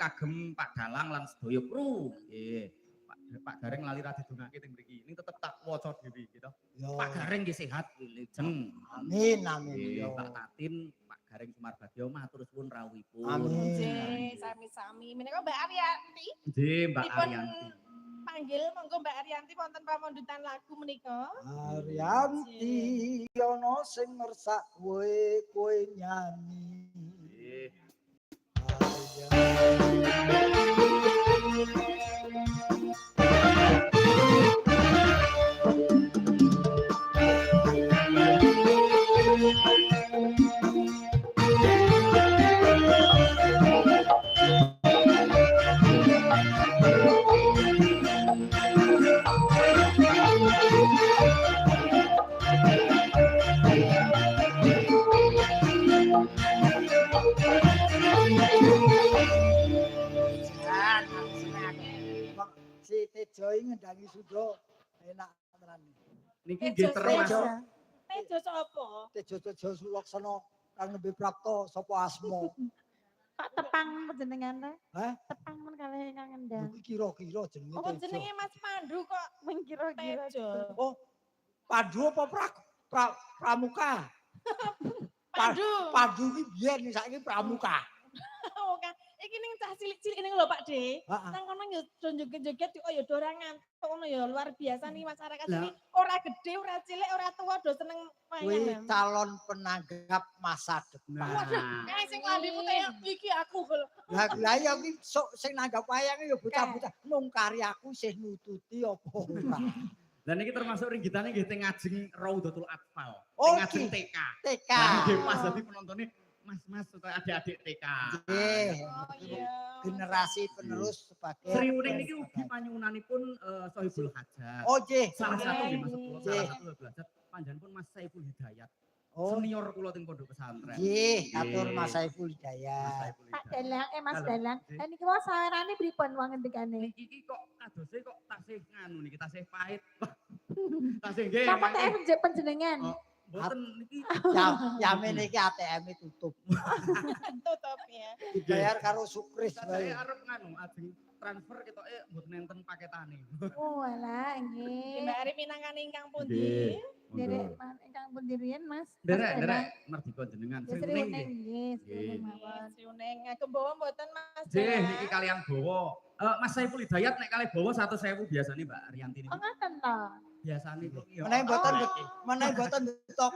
kagem Pak Dalang lan sedaya kru. Nggih. Pak Gareng lali ra didongake teng mriki. Ning tetep tak waca dhewe gitu. Pak Gareng nggih sehat, lejeng. Amin amin. Pak Tatin, Pak Gareng Sumarbagyo matur suwun rawuhipun. Amin. Sami-sami. Menika Mbak Ariyanti. Nggih, Mbak Ariyanti. Panggil monggo Mbak Ariyanti wonten pamundutan lagu menika. Ariyanti ana sing ngersak kowe nyanyi. Nggih. Si Tejo iki ngendangi sudo enak tenan. Niki nggih termasuk Tejo sapa? Tejo Sulaksana kang nembe prapta sapa asma. Pak Tepang jenengane. Hah? Tepang men kalih ingkang ngendang. Iki kira-kira jenenge Oh Tejo. jenenge Mas Pandu kok Wing kira-kira. Tejo. Oh, Pandu apa Pramuka? Pandu. Pandu ki biyen saiki Pramuka. Oh kan. Iki ning cah cilik-cilik ning lho Pak De. Heeh. Nang kono yo joget-joget oh yo ora ngantuk ngono yo luar biasa nih masyarakat Lah. ini ora gede, ora cilik, ora tua do seneng Kuwi main. calon penanggap masa depan. Waduh, kae sing lambe putih iki aku lho. Lah ya ki sok sing nanggap wayang ya bocah-bocah nung karyaku isih nututi apa ora. Lah niki termasuk ringgitane nggih teng ngajeng Raudatul Atfal. Oh, Teng ngajeng iki. TK. TK. Lah nggih pas dadi penontonnya Mas atau adik-adik TK. Nggih. Oh iya. Generasi penerus sebagai Sri Uning niki ugi panyuwunanipun Sohibul Hajat. Oh nggih. Salah satu nggih Mas kula, Nggih. salah satu belajar panjenenganipun Mas Saiful Hidayat. Oh Senior kula teng pondok pesantren. nggih, katur Nggih. Mas Saiful Mas Hidayat. Saiful Pak Hidayat. Dalang, Mas Halo. Dalang. Nggih. Lah niki wae sawerane pripun wong ngendikane? Iki kok kadose kok tasih nganu niki tasih pahit. Tasih nggih. Napa mangke. TM panjenengan? Oh, mboten niki Yamin iki ATM tutup. Tutup ya. Dibayar karo Sukris saya wae. arep nganu ajeng transfer ketoke mboten enten paketane. Oh alah Mbak nggih. Ari minangkane ingkang Nggih. pundi? Derek ingkang pendirian Mas. Derek merdeka jenengan Sri Sri Uning Uning nggih. nggih. Nggih. mawon. Sri Uning kembawa mboten Mas. Nggih niki kalian bawa. Mas Saiful Hidayat nek kalih bawa 100.000 biasane Mbak Ariyanti niki. Oh ngoten to. Biasane kok iya. Menawi boten betok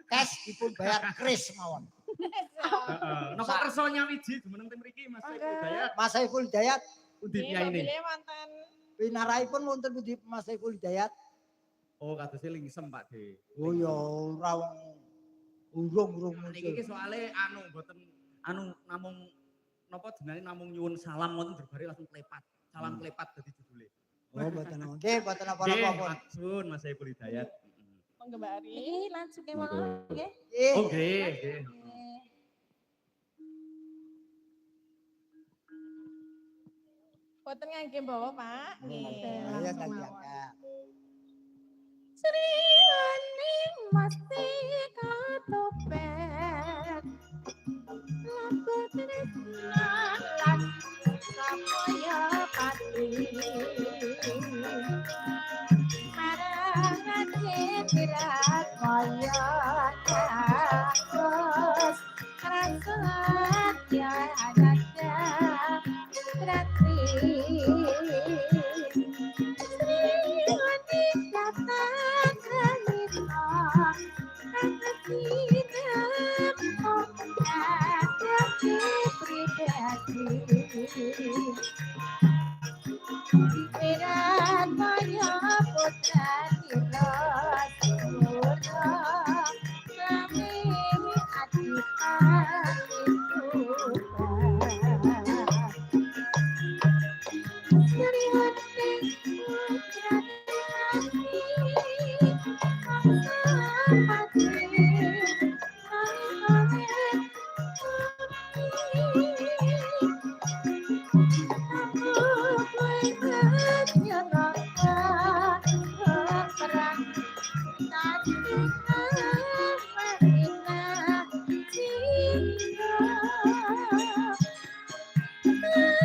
cash dipun bayar kris mawon. Heeh. Napa kersa nyawiji jumeneng teng mriki Mas Saiful Hidayat? Mas Saiful Hidayat Pundi Ini kiyaine? mobilnya wonten pinaraipun wonten pundi Mas Saiful Hidayat? Oh kadose lingsem Pak De. Oh ya ora wong urung Niki ki muncul. soalé anu mboten anu namung napa jenenge namung nyuwun salam wonten berbari langsung klepat. Salam klepat dadi judule. Oh mboten nggih mboten Nggih, apa-apa pun. matur Mas Saiful Hidayat. monggo Mbak Ari. Niki langsung ke mawon nggih. Nggih. Oh nggih, nggih. Nggih. Boten ngangge bawa Pak. Nggih. Ya langsung kali mawon. ya. Sri Uning masih katopet. Lagu tresna lan samaya pati. Marangake pirat kaya terus rasat ya anaknya ratri. Sri Uning datang ke Nino, karena tidak mau pribadi.